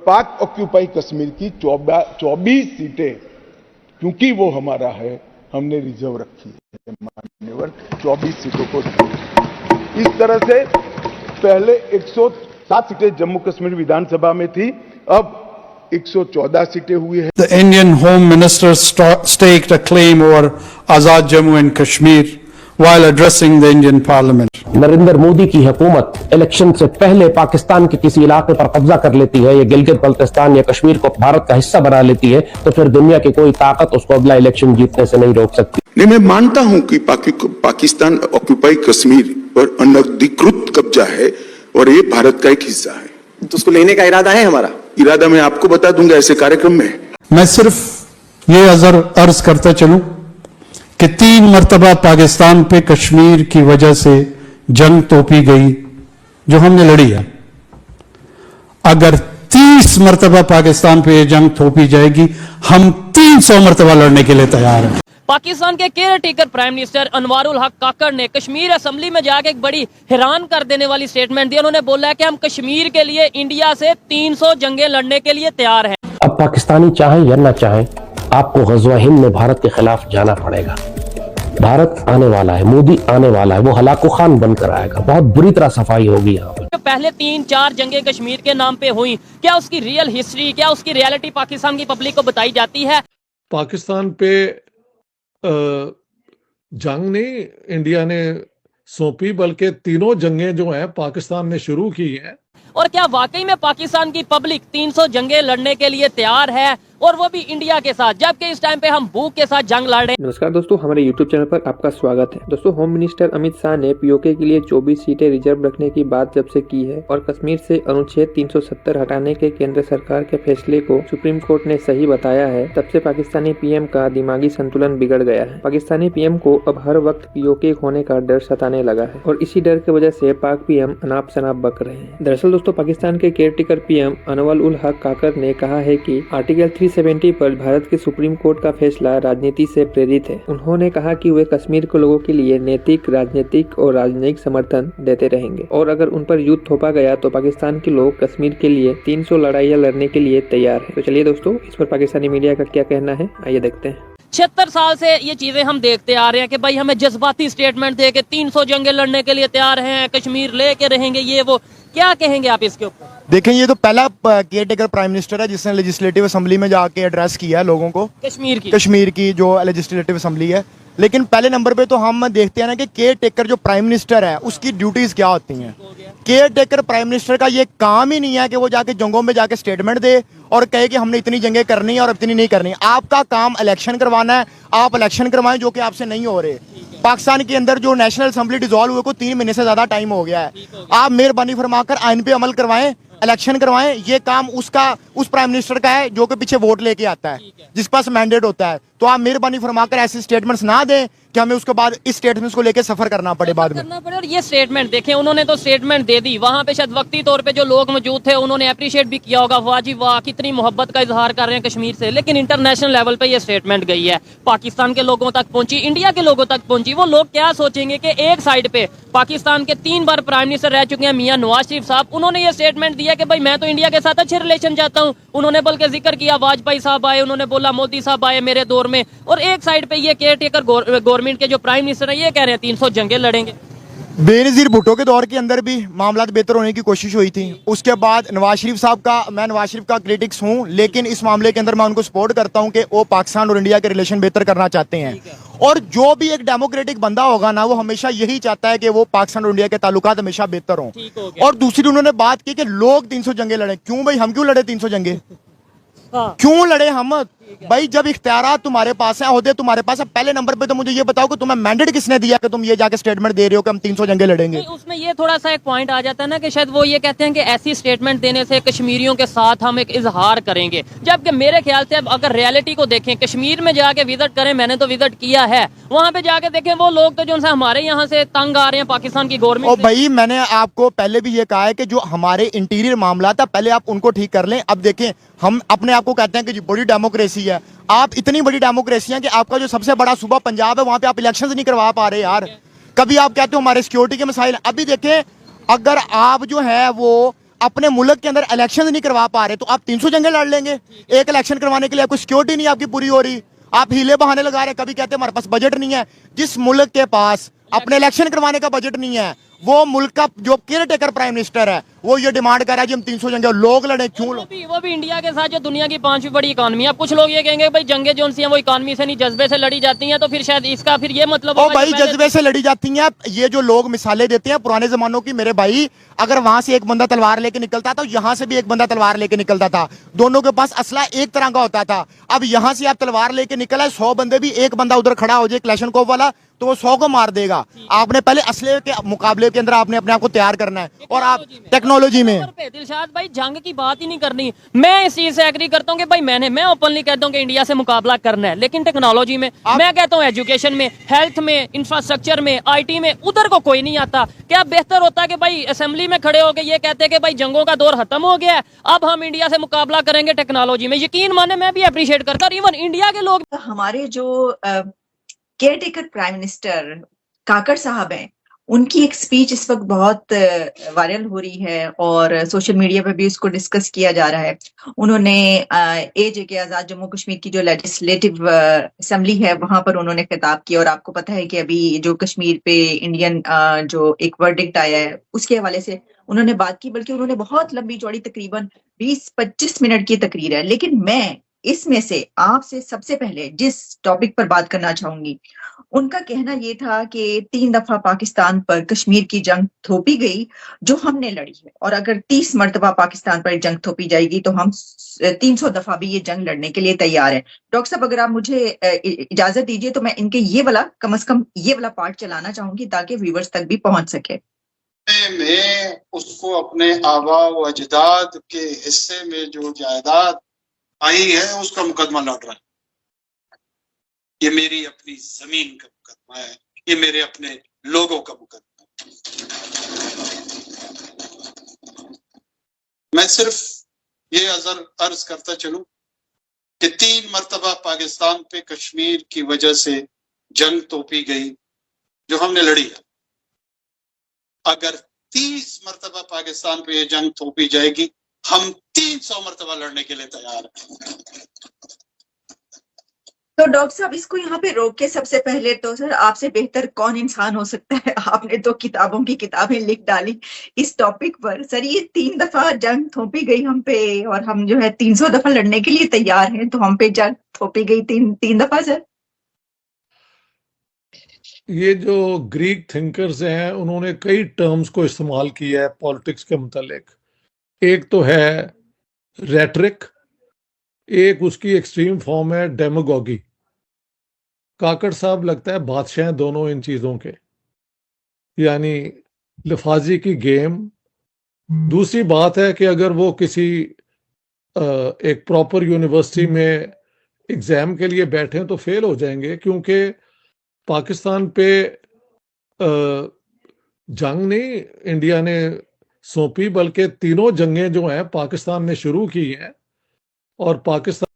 पाक ऑक्यूपाई कश्मीर की 24 सीटें, क्योंकि वो हमारा है, हमने रिजर्व रखी है मान्यवर 24 सीटों को। इस तरह से पहले 107 सीटें जम्मू कश्मीर विधानसभा में थी, अब 114 सीटें हुई है। The Indian Home Minister staked a claim over Azad Jammu and Kashmir while addressing the Indian Parliament. Narendra Modi की हुकूमत इलेक्शन से पहले पाकिस्तान के किसी इलाके पर कब्जा कर लेती है, या गिलगित बल्तिस्तान या कश्मीर को भारत का हिस्सा बना लेती है, तो फिर दुनिया की कोई ताकत उसको अगला इलेक्शन जीतने से नहीं रोक सकती। नहीं, मैं मानता हूं कि पाकिस्तान ऑक्यूपाई कश्मीर पर अनधिकृत कब्जा है और ये भारत का एक हिस्सा है, तो उसको लेने का इरादा है हमारा। इरादा मैं आपको बता दूंगा ऐसे कार्यक्रम में। मैं सिर्फ ये अर्ज करता चलूं कि 3 मरतबा पाकिस्तान पे कश्मीर की वजह से जंग तोपी गई जो हमने लड़ी है। अगर 30 मरतबा पाकिस्तान पे ये जंग थोपी जाएगी, हम 300 मरतबा लड़ने के लिए तैयार हैं। पाकिस्तान के care taker prime minister Anwarul हक काकड़ ने कश्मीर असेंबली में जाके एक बड़ी हैरान कर देने वाली स्टेटमेंट दी। उन्होंने बोला है कि हम कश्मीर के लिए इंडिया से 300 जंगें लड़ने के लिए तैयार हैं। अब पाकिस्तानी चाहे या ना चाहे, आपको गज़वा हिंद में भारत के खिलाफ जाना पड़ेगा। भारत आने वाला है, मोदी आने वाला है, वो हलाको खान बनकर आएगा। बहुत बुरी तरह सफाई होगी यहाँ पर। पहले 3-4 जंगें कश्मीर के नाम पे हुई, क्या उसकी रियल हिस्ट्री, क्या उसकी रियलिटी पाकिस्तान की पब्लिक को बताई जाती है? पाकिस्तान पे जंग नहीं इंडिया ने सौंपी, बल्कि तीनों जंगें जो हैं पाकिस्तान ने शुरू की हैं। और क्या वाकई में पाकिस्तान की पब्लिक 300 जंगें लड़ने के लिए तैयार है, और वो भी इंडिया के साथ, जबकि इस टाइम पे हम भूख के साथ जंग लड़ रहे हैं? नमस्कार दोस्तों, हमारे YouTube चैनल पर आपका स्वागत है। दोस्तों, होम मिनिस्टर अमित शाह ने पीओके के लिए 24 सीटें रिजर्व रखने की बात जब से की है और कश्मीर से अनुच्छेद 370 हटाने के केंद्र सरकार के फैसले को सुप्रीम कोर्ट ने सही बताया है, तब से पाकिस्तानी पीएम का दिमागी संतुलन बिगड़ गया है। पाकिस्तानी पीएम को अब हर वक्त पीओके होने का डर सताने लगा है और इसी डर की वजह से पाक पीएम अनाप शनाप बक रहे हैं। दरअसल दोस्तों, पाकिस्तान के केयरटेकर पीएम अनवरुल हक काकड़ ने कहा है कि आर्टिकल 370 पर भारत के सुप्रीम कोर्ट का फैसला राजनीति से प्रेरित है। उन्होंने कहा कि वे कश्मीर के लोगों के लिए नैतिक, राजनीतिक और राजनयिक समर्थन देते रहेंगे और अगर उन पर युद्ध थोपा गया तो पाकिस्तान के लोग कश्मीर के लिए 300 लड़ाइयाँ लड़ने के लिए तैयार है। तो चलिए दोस्तों, इस पर पाकिस्तानी मीडिया का क्या कहना है, आइए देखते हैं। 76 साल से ये चीजें हम देखते आ रहे हैं कि भाई हमें जज्बाती स्टेटमेंट दे के 300 जंगें लड़ने के लिए तैयार हैं, कश्मीर लेके रहेंगे, ये वो। क्या कहेंगे आप इसके ऊपर? देखें, ये तो पहला केयर टेकर प्राइम मिनिस्टर है जिसने लेजिस्लेटिव असेंबली में जाके एड्रेस किया है लोगों को, कश्मीर की जो लेजिस्लेटिव असेंबली है। लेकिन पहले नंबर पे तो हम देखते हैं ना कि केयर टेकर जो प्राइम मिनिस्टर है उसकी ड्यूटीज क्या होती हैं। केयर टेकर प्राइम मिनिस्टर का ये काम ही नहीं है कि वो जाके जंगों में जाके स्टेटमेंट दे और कहे कि हमने इतनी जंगें करनी है और इतनी नहीं करनी। आपका काम इलेक्शन करवाना है, आप इलेक्शन करवाएं जो कि आपसे नहीं हो रहे। पाकिस्तान के अंदर जो नेशनल असेंबली डिसॉल्व हुए को 3 महीने से ज्यादा टाइम हो गया है। आप मेहरबानी फरमाकर आइन पे अमल करवाएं, इलेक्शन करवाएं। ये काम उस प्राइम मिनिस्टर का है जो कि पीछे वोट लेके आता है, जिस पास मैंडेट होता है। तो आप मेहरबानी फरमाकर ऐसे स्टेटमेंट्स ना दें कि हमें उसके बाद इस स्टेटमेंट्स को लेकर सफर करना पड़े बाद में। और ये स्टेटमेंट देखें, उन्होंने तो स्टेटमेंट दे दी, वहां पे शायद वक्ती तौर पे जो लोग मौजूद थे उन्होंने अप्रिशिएट भी किया होगा, वाह जी वाह कितनी मोहब्बत का इजहार कर रहे हैं कश्मीर से। लेकिन इंटरनेशनल लेवल पे ये स्टेटमेंट गई है, पाकिस्तान के लोगों तक पहुंची, इंडिया के लोगों तक पहुंची। वो लोग क्या सोचेंगे कि एक साइड पे पाकिस्तान के 3 बार प्राइम मिनिस्टर रह चुके हैं मियां नवाज शरीफ साहब, उन्होंने ये स्टेटमेंट दिया कि भाई मैं तो इंडिया के साथ अच्छे रिलेशन चाहता हूँ। उन्होंने बल्कि जिक्र किया वाजपेयी साहब आए, उन्होंने बोला मोदी साहब आए मेरे दौर में, और एक साइड पे ये केयर टेकर गवर्नमेंट के जो प्राइम मिनिस्टर है ये कह रहे हैं 300 जंगें लड़ेंगे। बेनजीर भुट्टो के दौर के अंदर भी मामला बेहतर होने की कोशिश हुई थी। उसके बाद नवाज शरीफ साहब का, मैं नवाज शरीफ का क्रिटिक्स हूं, लेकिन इस मामले के अंदर मैं उनको सपोर्ट करता हूं कि वो पाकिस्तान और इंडिया के रिलेशन बेहतर करना चाहते हैं। और जो भी एक डेमोक्रेटिक बंदा होगा ना, वो हमेशा यही चाहता है कि वो पाकिस्तान और इंडिया के ताल्लुकात हमेशा बेहतर हों। और दूसरी उन्होंने बात की कि लोग 300 जंगें लड़े। क्यों भाई, हम क्यों लड़े 300 जंगें? क्यों लड़े हम? भाई जब इख्तियारात तुम्हारे पास है, ओहदे तुम्हारे पास है, पहले नंबर पे तो मुझे ये बताओ कि तुम्हें मैंडेट किसने दिया कि तुम ये जाके स्टेटमेंट दे रहे हो कि हम 300 जंगें लड़ेंगे? उसमें ये थोड़ा सा एक पॉइंट आ जाता है ना कि शायद वो ये कहते हैं कि ऐसी स्टेटमेंट देने से कश्मीरियों के साथ हम एक इजहार करेंगे, जबकि मेरे ख्याल से अब अगर रियलिटी को देखें, कश्मीर में जाके विजिट करें, मैंने तो विजिट किया है, वहाँ पे जाके देखें वो लोग तो जो हमारे यहाँ से तंग आ रहे हैं पाकिस्तान की गवर्नमेंट। भाई मैंने आपको पहले भी ये कहा है कि जो हमारे इंटीरियर मामला था पहले आप उनको ठीक कर लें। अब देखें, हम अपने आप को कहते हैं कि बड़ी डेमोक्रेसी है। आप इतनी बड़ी डेमोक्रेसी है कि आपका जो सबसे बड़ा सूबा पंजाब है, वहां पे आप इलेक्शंस नहीं करवा पा रहे यार। कभी आप कहते हो हमारे सिक्योरिटी के मसाइल। अभी देखें, अगर आप जो है वो अपने मुल्क के अंदर इलेक्शन नहीं करवा पा रहे तो आप 300 जंगें लड़ लेंगे? एक इलेक्शन करवाने के लिए आपको सिक्योरिटी नहीं आपकी पूरी हो रही, आप हीले बहाने लगा रहे हैं। कभी कहते हैं हमारे पास बजट नहीं है। जिस मुल्क के पास अपने इलेक्शन करवाने का बजट नहीं है, वो मुल्क का जो केयर टेकर प्राइम मिनिस्टर है वो ये डिमांड कर रहा है कि हम 300 जंगे लोग लड़े। क्यों? वो भी इंडिया के साथ जो दुनिया की 5वीं बड़ी इकॉनमी है। अब कुछ लोग ये कहेंगे भाई जंगे जो सी हैं वो इकॉनमी से नहीं जज्बे से लड़ी जाती हैं, तो फिर शायद इसका फिर ये मतलब ओ भाई जज्बे से लड़ी जाती हैं। ये जो लोग मिसालें देते हैं पुराने जमानों की, मेरे भाई अगर वहां से एक बंदा तलवार लेके निकलता था, यहां से भी एक बंदा तलवार लेके निकलता था, दोनों के पास असला एक तरह का होता था। अब यहां से आप तलवार लेके निकला है, 100 बंदे भी, एक बंदा उधर खड़ा हो जाए क्लैशनकोव वाला तो वो 100 को मार देगा। आपने पहले असले के मुकाबले के अंदर आपने अपने आप को तैयार करना है। और आप टेक्नोलॉजी में दिलशाद भाई जंग की बात ही नहीं करनी। मैं इस चीज से एग्री करता हूँ कि भाई मैं ओपनली कहता हूँ कि इंडिया से मुकाबला करना है, लेकिन टेक्नोलॉजी में मैं कहता हूँ, एजुकेशन में, हेल्थ में, इंफ्रास्ट्रक्चर में, IT में, उधर को कोई नहीं आता। क्या बेहतर होता है कि भाई असेंबली में खड़े होकर ये कहते हैं कि भाई जंगों का दौर खत्म हो गया है, अब हम इंडिया से मुकाबला करेंगे टेक्नोलॉजी में। यकीन माने मैं भी अप्रिशिएट करता हूँ, इवन इंडिया के लोग। हमारे जो केयर टेकर प्राइम मिनिस्टर काकड़ साहब हैं, उनकी एक स्पीच इस वक्त बहुत वायरल हो रही है और सोशल मीडिया पे भी उसको डिस्कस किया जा रहा है। उन्होंने AJ आजाद जम्मू कश्मीर की जो लेजिस्लेटिव असेंबली है वहां पर उन्होंने खिताब किया। और आपको पता है कि अभी जो कश्मीर पे इंडियन जो एक वर्डिक्ट आया है उसके हवाले से उन्होंने बात की, बल्कि उन्होंने बहुत लंबी चौड़ी तकरीबन 20-25 मिनट की तकरीर है। लेकिन मैं इसमें से आपसे सबसे पहले जिस टॉपिक पर बात करना चाहूंगी, उनका कहना ये था कि 3 दफा पाकिस्तान पर कश्मीर की जंग थोपी गई जो हमने लड़ी है, और अगर 30 मरतबा पाकिस्तान पर जंग थोपी जाएगी तो हम 300 दफा भी ये जंग लड़ने के लिए तैयार हैं। डॉक्टर साहब अगर आप मुझे इजाजत दीजिए तो मैं इनके ये वाला कम से कम ये वाला पार्ट चलाना चाहूंगी ताकि व्यूवर्स तक भी पहुंच सके। में उसको अपने आबा व अजदाद के हिस्से में जो जायदाद आई है उसका मुकदमा लड़ रहा है। ये मेरी अपनी जमीन का मुकदमा है, ये मेरे अपने लोगों का मुकदमा है। मैं सिर्फ ये अर्ज करता चलूं कि 3 मरतबा पाकिस्तान पे कश्मीर की वजह से जंग तोपी गई जो हमने लड़ी है। अगर 30 मरतबा पाकिस्तान पे ये जंग थोपी जाएगी, हम 300 मरतबा लड़ने के लिए तैयार हैं। तो डॉक्टर साहब इसको यहाँ पे रोक के सबसे पहले तो सर आपसे बेहतर कौन इंसान हो सकता है? आपने तो किताबों की किताबें लिख डाली इस टॉपिक पर। सर ये 3 दफा जंग थोपी गई हम पे और हम जो है 300 दफा लड़ने के लिए तैयार हैं, तो हम पे जंग थोपी गई तीन दफा सर। ये जो ग्रीक थिंकर्स हैं उन्होंने कई टर्म्स को इस्तेमाल किया है पॉलिटिक्स के मुतालिक। एक तो है रेटरिक, एक उसकी एक्सट्रीम फॉर्म है डेमागोगी। काकड़ साहब लगता है बादशाह हैं दोनों इन चीज़ों के, यानी लफाजी की गेम। दूसरी बात है कि अगर वो किसी एक प्रॉपर यूनिवर्सिटी में एग्ज़ाम के लिए बैठे तो फेल हो जाएंगे, क्योंकि पाकिस्तान पे जंग नहीं इंडिया ने सौंपी, बल्कि तीनों जंगें जो हैं पाकिस्तान ने शुरू की हैं और पाकिस्तान